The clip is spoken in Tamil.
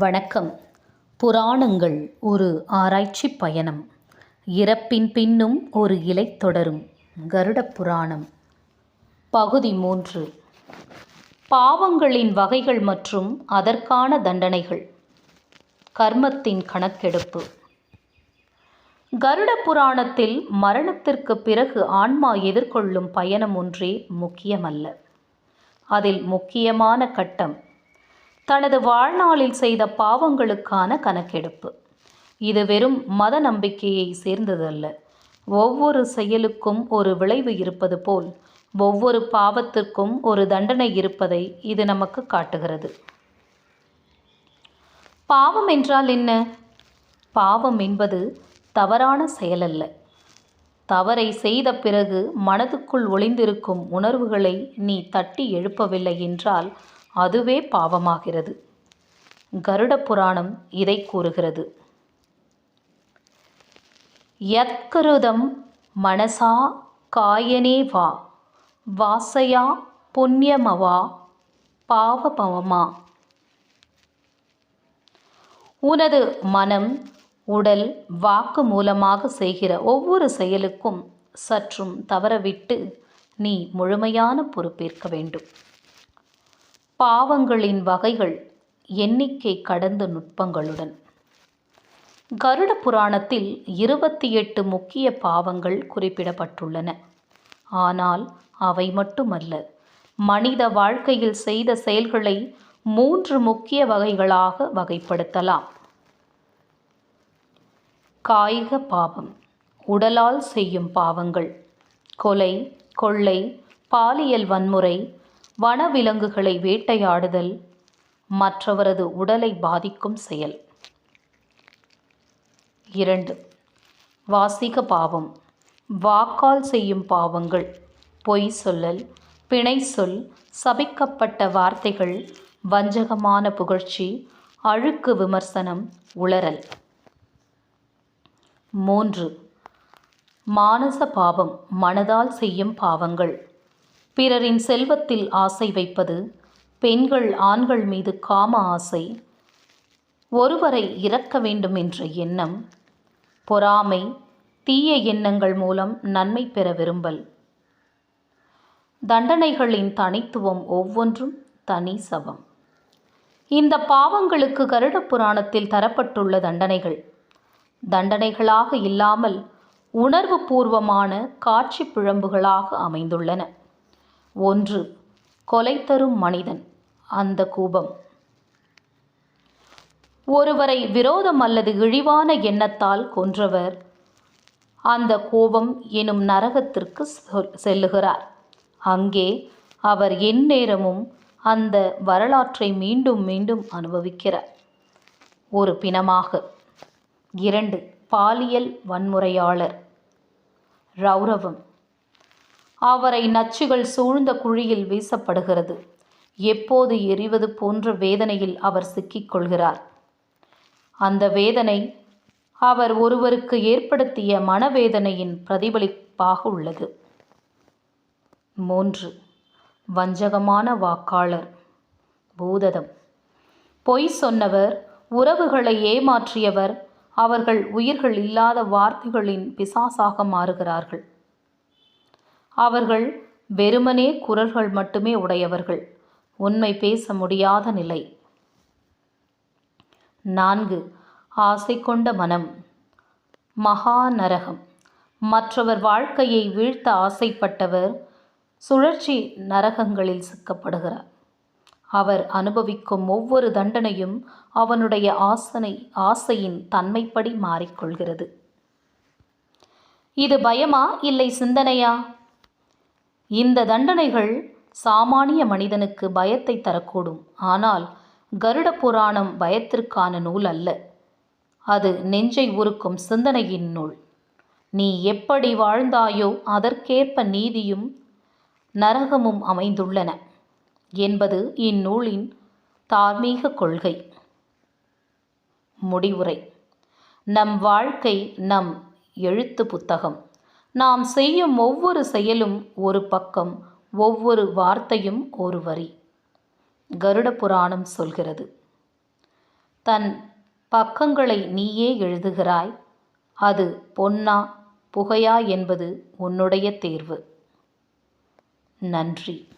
வணக்கம். புராணங்கள் ஒரு ஆராய்ச்சி பயணம். இறப்பின் பின்னும் ஒரு இலை தொடரும். கருடப் புராணம். பகுதி 3. பாவங்களின் வகைகள் மற்றும் அதற்கான தண்டனைகள். கர்மத்தின் கணக்கெடுப்பு. கருட புராணத்தில் மரணத்திற்கு பிறகு ஆன்மா எதிர்கொள்ளும் பயணம் ஒன்றே முக்கியமல்ல. அதில் முக்கியமான கட்டம் தனது வாழ்நாளில் செய்த பாவங்களுக்கான கணக்கெடுப்பு. இது வெறும் மத நம்பிக்கையை சேர்ந்ததல்ல. ஒவ்வொரு செயலுக்கும் ஒரு விளைவு இருப்பது போல் ஒவ்வொரு பாவத்திற்கும் ஒரு தண்டனை இருப்பதை இது நமக்கு காட்டுகிறது. பாவம் என்றால் என்ன? பாவம் என்பது தவறான செயலல்ல. தவறை செய்த பிறகு மனதுக்குள் ஒளிந்திருக்கும் உணர்வுகளை நீ தட்டி எழுப்பவில்லை என்றால் அதுவே பாவமாகிறது. கருட புராணம் இதை கூறுகிறது. யத்கிருதம் மனசா காயனே வா வாசையா புண்ணியமவா பாவபவமா. உனது மனம், உடல், வாக்கு மூலமாக செய்கிற ஒவ்வொரு செயலுக்கும் சற்றும் தவறவிட்டு நீ முழுமையான பொறுப்பேற்க வேண்டும். பாவங்களின் வகைகள் எண்ணிக்கை கடந்த நுட்பங்களுடன். கருட புராணத்தில் 28 முக்கிய பாவங்கள் குறிப்பிடப்பட்டுள்ளன. ஆனால் அவை மட்டுமல்ல, மனித வாழ்க்கையில் செய்த செயல்களை 3 முக்கிய வகைகளாக வகைப்படுத்தலாம். காய்க பாவம், உடலால் செய்யும் பாவங்கள். கொலை, கொள்ளை, பாலியல் வன்முறை, வனவிலங்குகளை வேட்டையாடுதல், மற்றவரது உடலை பாதிக்கும் செயல். 2. வாசிக பாவம், வாக்கால் செய்யும் பாவங்கள். பொய் சொல்லல், பிணை சொல், சபிக்கப்பட்ட வார்த்தைகள், வஞ்சகமான புகழ்ச்சி, அழுக்கு விமர்சனம், உளறல். 3. மானச பாவம், மனதால் செய்யும் பாவங்கள். பிறரின் செல்வத்தில் ஆசை வைப்பது, பெண்கள் ஆண்கள் மீது காம ஆசை, ஒருவரை இறக்க வேண்டும் என்ற எண்ணம், பொறாமை, தீய எண்ணங்கள் மூலம் நன்மை பெற விரும்பல். தண்டனைகளின் தனித்துவம் ஒவ்வொன்றும் தனி சபம். இந்த பாவங்களுக்கு கருட புராணத்தில் தரப்பட்டுள்ள தண்டனைகளாக இல்லாமல் உணர்வு பூர்வமான காட்சி பிழம்புகளாக அமைந்துள்ளன. 1. கொலை தரும் மனிதன், அந்த கூபம். ஒருவரை விரோதம் அல்லது இழிவான எண்ணத்தால் கொன்றவர் அந்த கோபம் எனும் நரகத்திற்கு செல்லுகிறார். அங்கே அவர் எந்நேரமும் அந்த வரலாற்றை மீண்டும் மீண்டும் அனுபவிக்கிறார், ஒரு பிணமாக. 2. பாலியல் வன்முறையாளர், ரௌரவம். அவரை நச்சுகள் சூழ்ந்த குழியில் வீசப்படுகிறது. எப்போது எரிவது போன்ற வேதனையில் அவர் சிக்கிக்கொள்கிறார். அந்த வேதனை அவர் ஒருவருக்கு ஏற்படுத்திய மனவேதனையின் பிரதிபலிப்பாக உள்ளது. 3. வஞ்சகமான வாக்காளர், பூததம். பொய் சொன்னவர், உறவுகளை ஏமாற்றியவர், அவர்கள் உயிர்கள் இல்லாத வார்த்தைகளின் பிசாசாக மாறுகிறார்கள். அவர்கள் வெறுமனே குரல்கள் மட்டுமே உடையவர்கள், உண்மை பேச முடியாத நிலை. 4. ஆசை கொண்ட மனம், மகா நரகம். மற்றவர் வாழ்க்கையை வீழ்த்த ஆசைப்பட்டவர் சுழற்சி நரகங்களில் சிக்கப்படுகிறார். அவர் அனுபவிக்கும் ஒவ்வொரு தண்டனையும் அவனுடைய ஆசையின் தன்மைப்படி மாறிக்கொள்கிறது. இது பயமா இல்லை சிந்தனையா? இந்த தண்டனைகள் சாமானிய மனிதனுக்கு பயத்தை தரக்கூடும். ஆனால் கருட புராணம் பயத்திற்கான நூல் அல்ல. அது நெஞ்சை உருக்கும் சிந்தனையின் நூல். நீ எப்படி வாழ்ந்தாயோ அதற்கேற்ப நீதியும் நரகமும் அமைந்துள்ளன என்பது இந்நூலின் தார்மீக கொள்கை. முடிவுரை. நம் வாழ்க்கை நம் எழுத்து புத்தகம். நாம் செய்யும் ஒவ்வொரு செயலும் ஒரு பக்கம், ஒவ்வொரு வார்த்தையும் ஒரு வரி. கருட புராணம் சொல்கிறது. தன் பக்கங்களை நீயே எழுதுகிறாய். அது பொன்னா புகையா என்பது உன்னுடைய தேர்வு. நன்றி.